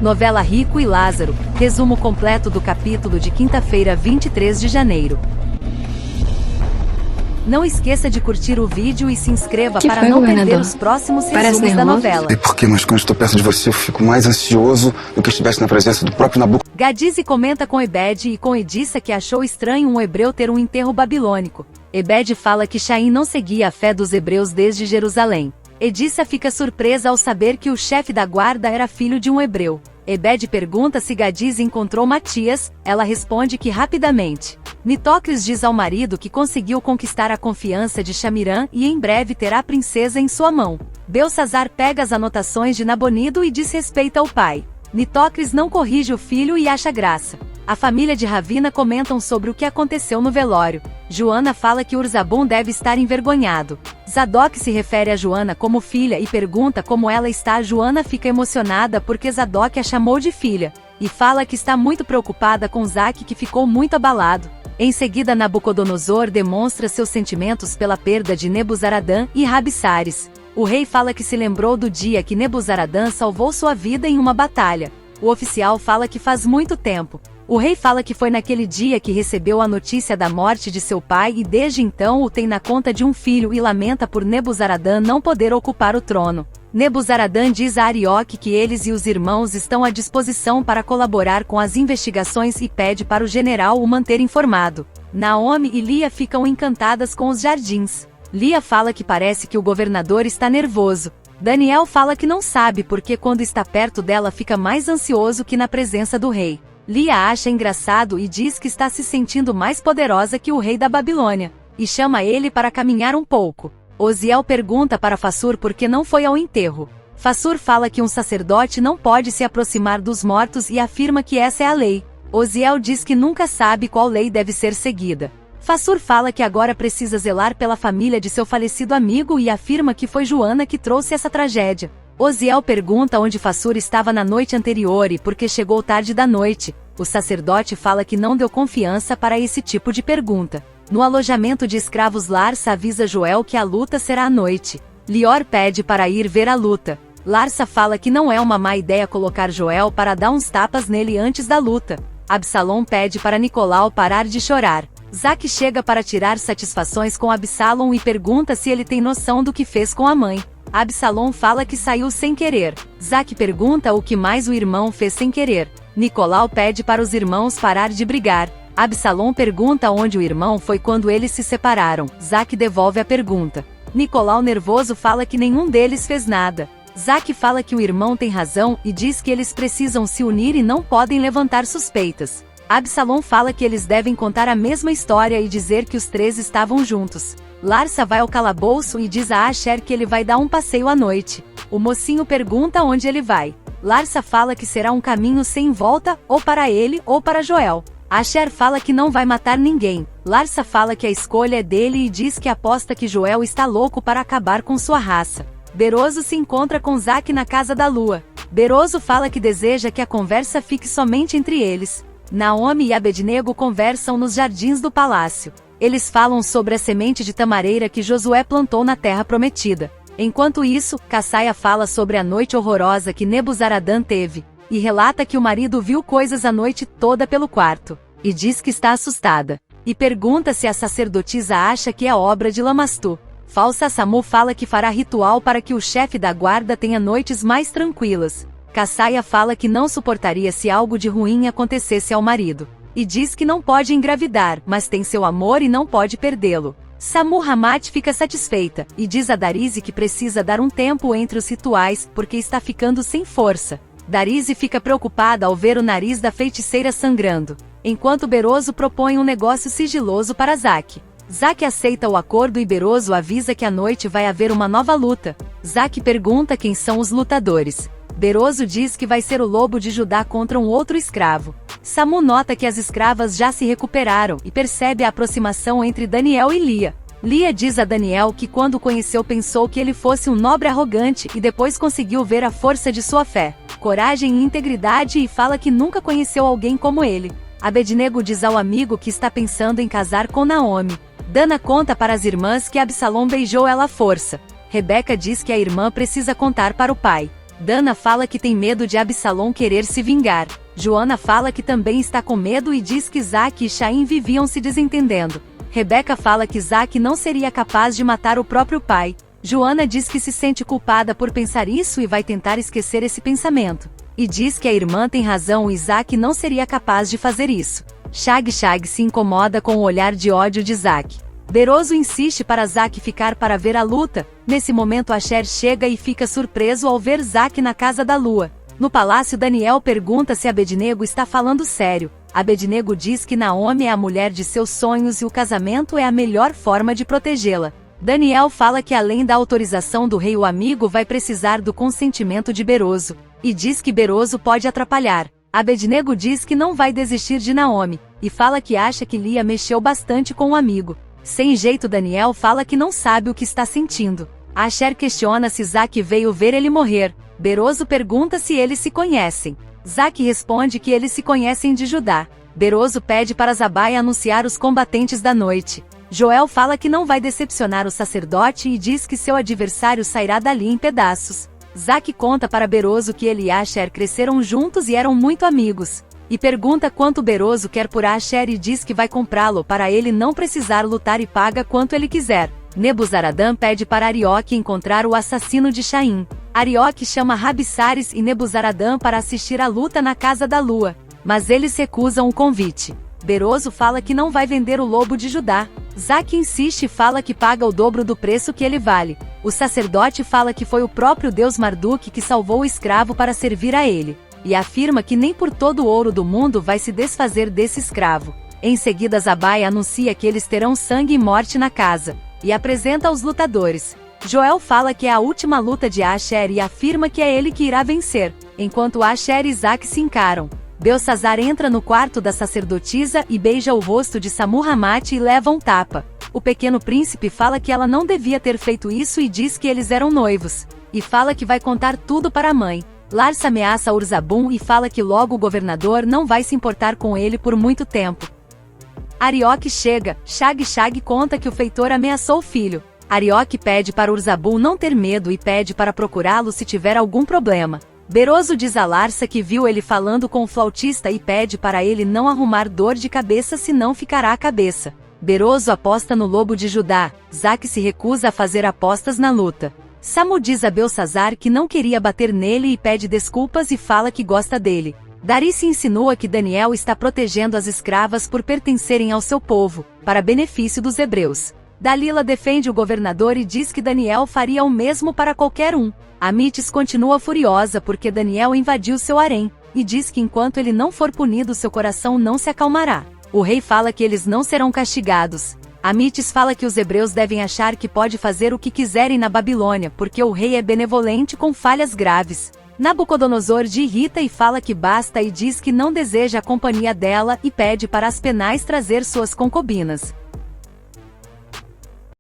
Novela Rico e Lázaro, resumo completo do capítulo de quinta-feira 23 de janeiro. Não esqueça de curtir o vídeo e se inscreva para não perder os próximos resumos da novela. E por que, mas quando estou perto de você eu fico mais ansioso do que estivesse na presença do próprio Nabucodonosor. Gadize comenta com Ebed e com Edissa que achou estranho um hebreu ter um enterro babilônico. Ebed fala que Shaim não seguia a fé dos hebreus desde Jerusalém. Edissa fica surpresa ao saber que o chefe da guarda era filho de um hebreu. Ebed pergunta se Gadize encontrou Matias, ela responde que rapidamente. Nitocris diz ao marido que conseguiu conquistar a confiança de Shamirã e em breve terá a princesa em sua mão. Belsazar pega as anotações de Nabonido e desrespeita o pai. Nitocris não corrige o filho e acha graça. A família de Ravina comentam sobre o que aconteceu no velório. Joana fala que Urzabum deve estar envergonhado. Zadok se refere a Joana como filha e pergunta como ela está. Joana fica emocionada porque Zadok a chamou de filha, e fala que está muito preocupada com Zaque, que ficou muito abalado. Em seguida, Nabucodonosor demonstra seus sentimentos pela perda de Nebuzaradã e Rabsaris. O rei fala que se lembrou do dia que Nebuzaradã salvou sua vida em uma batalha. O oficial fala que faz muito tempo. O rei fala que foi naquele dia que recebeu a notícia da morte de seu pai e desde então o tem na conta de um filho e lamenta por Nebuzaradã não poder ocupar o trono. Nebuzaradã diz a Arioque que eles e os irmãos estão à disposição para colaborar com as investigações e pede para o general o manter informado. Naomi e Lia ficam encantadas com os jardins. Lia fala que parece que o governador está nervoso. Daniel fala que não sabe porque quando está perto dela fica mais ansioso que na presença do rei. Lia acha engraçado e diz que está se sentindo mais poderosa que o rei da Babilônia, e chama ele para caminhar um pouco. Osiel pergunta para Fassur por que não foi ao enterro. Fassur fala que um sacerdote não pode se aproximar dos mortos e afirma que essa é a lei. Osiel diz que nunca sabe qual lei deve ser seguida. Fassur fala que agora precisa zelar pela família de seu falecido amigo e afirma que foi Joana que trouxe essa tragédia. Osiel pergunta onde Fassur estava na noite anterior e por que chegou tarde da noite. O sacerdote fala que não deu confiança para esse tipo de pergunta. No alojamento de escravos, Larsa avisa Joel que a luta será à noite. Lior pede para ir ver a luta. Larsa fala que não é uma má ideia colocar Joel para dar uns tapas nele antes da luta. Absalom pede para Nicolau parar de chorar. Zaque chega para tirar satisfações com Absalom e pergunta se ele tem noção do que fez com a mãe. Absalom fala que saiu sem querer. Zaque pergunta o que mais o irmão fez sem querer. Nicolau pede para os irmãos parar de brigar. Absalom pergunta onde o irmão foi quando eles se separaram. Zaque devolve a pergunta. Nicolau nervoso fala que nenhum deles fez nada. Zaque fala que o irmão tem razão e diz que eles precisam se unir e não podem levantar suspeitas. Absalom fala que eles devem contar a mesma história e dizer que os três estavam juntos. Larsa vai ao calabouço e diz a Asher que ele vai dar um passeio à noite. O mocinho pergunta onde ele vai. Larsa fala que será um caminho sem volta, ou para ele ou para Joel. Asher fala que não vai matar ninguém. Larsa fala que a escolha é dele e diz que aposta que Joel está louco para acabar com sua raça. Beroso se encontra com Zaque na Casa da Lua. Beroso fala que deseja que a conversa fique somente entre eles. Naomi e Abednego conversam nos jardins do palácio. Eles falam sobre a semente de tamareira que Josué plantou na terra prometida. Enquanto isso, Cassaia fala sobre a noite horrorosa que Nebuzaradã teve, e relata que o marido viu coisas a noite toda pelo quarto, e diz que está assustada. E pergunta se a sacerdotisa acha que é obra de Lamastu. Falsa Samu fala que fará ritual para que o chefe da guarda tenha noites mais tranquilas. Cassaia fala que não suportaria se algo de ruim acontecesse ao marido. E diz que não pode engravidar, mas tem seu amor e não pode perdê-lo. Samu Hamat fica satisfeita, e diz a Darize que precisa dar um tempo entre os rituais, porque está ficando sem força. Darize fica preocupada ao ver o nariz da feiticeira sangrando, enquanto Beroso propõe um negócio sigiloso para Zaque. Zaque aceita o acordo e Beroso avisa que à noite vai haver uma nova luta. Zaque pergunta quem são os lutadores. Beroso diz que vai ser o lobo de Judá contra um outro escravo. Samu nota que as escravas já se recuperaram e percebe a aproximação entre Daniel e Lia. Lia diz a Daniel que quando o conheceu pensou que ele fosse um nobre arrogante e depois conseguiu ver a força de sua fé, coragem e integridade e fala que nunca conheceu alguém como ele. Abednego diz ao amigo que está pensando em casar com Naomi. Dana conta para as irmãs que Absalom beijou ela à força. Rebeca diz que a irmã precisa contar para o pai. Dana fala que tem medo de Absalom querer se vingar. Joana fala que também está com medo e diz que Isaac e Shaim viviam se desentendendo. Rebeca fala que Isaac não seria capaz de matar o próprio pai. Joana diz que se sente culpada por pensar isso e vai tentar esquecer esse pensamento. E diz que a irmã tem razão, Isaac não seria capaz de fazer isso. Shag se incomoda com o olhar de ódio de Isaac. Beroso insiste para Zack ficar para ver a luta. Nesse momento Asher chega e fica surpreso ao ver Zack na casa da lua. No palácio, Daniel pergunta se Abednego está falando sério. Abednego diz que Naomi é a mulher de seus sonhos e o casamento é a melhor forma de protegê-la. Daniel fala que além da autorização do rei, o amigo vai precisar do consentimento de Beroso, e diz que Beroso pode atrapalhar. Abednego diz que não vai desistir de Naomi, e fala que acha que Lia mexeu bastante com o amigo. Sem jeito, Daniel fala que não sabe o que está sentindo. Asher questiona se Zack veio ver ele morrer. Beroso pergunta se eles se conhecem. Zack responde que eles se conhecem de Judá. Beroso pede para Zabai anunciar os combatentes da noite. Joel fala que não vai decepcionar o sacerdote e diz que seu adversário sairá dali em pedaços. Zack conta para Beroso que ele e Asher cresceram juntos e eram muito amigos. E pergunta quanto Beroso quer por Asher e diz que vai comprá-lo para ele não precisar lutar e paga quanto ele quiser. Nebuzaradã pede para Arioque encontrar o assassino de Shaim. Arioque chama Rabissares e Nebuzaradã para assistir à luta na Casa da Lua, mas eles recusam o convite. Beroso fala que não vai vender o lobo de Judá. Zack insiste e fala que paga o dobro do preço que ele vale. O sacerdote fala que foi o próprio deus Marduk que salvou o escravo para servir a ele, e afirma que nem por todo o ouro do mundo vai se desfazer desse escravo. Em seguida, Zabai anuncia que eles terão sangue e morte na casa, e apresenta os lutadores. Joel fala que é a última luta de Asher e afirma que é ele que irá vencer, enquanto Asher e Zack se encaram. Belsazar entra no quarto da sacerdotisa e beija o rosto de Samurramat e leva um tapa. O pequeno príncipe fala que ela não devia ter feito isso e diz que eles eram noivos, e fala que vai contar tudo para a mãe. Larsa ameaça Urzabum e fala que logo o governador não vai se importar com ele por muito tempo. Arioque chega. Shag conta que o feitor ameaçou o filho. Arioque pede para Urzabum não ter medo e pede para procurá-lo se tiver algum problema. Beroso diz a Larsa que viu ele falando com o flautista e pede para ele não arrumar dor de cabeça, senão ficará a cabeça. Beroso aposta no lobo de Judá. Zack se recusa a fazer apostas na luta. Samu diz a Belsazar que não queria bater nele e pede desculpas e fala que gosta dele. Darice insinua que Daniel está protegendo as escravas por pertencerem ao seu povo, para benefício dos hebreus. Dalila defende o governador e diz que Daniel faria o mesmo para qualquer um. Amites continua furiosa porque Daniel invadiu seu harém, e diz que enquanto ele não for punido seu coração não se acalmará. O rei fala que eles não serão castigados. Amites fala que os hebreus devem achar que pode fazer o que quiserem na Babilônia porque o rei é benevolente com falhas graves. Nabucodonosor irrita e fala que basta e diz que não deseja a companhia dela e pede para Aspenaz trazer suas concubinas.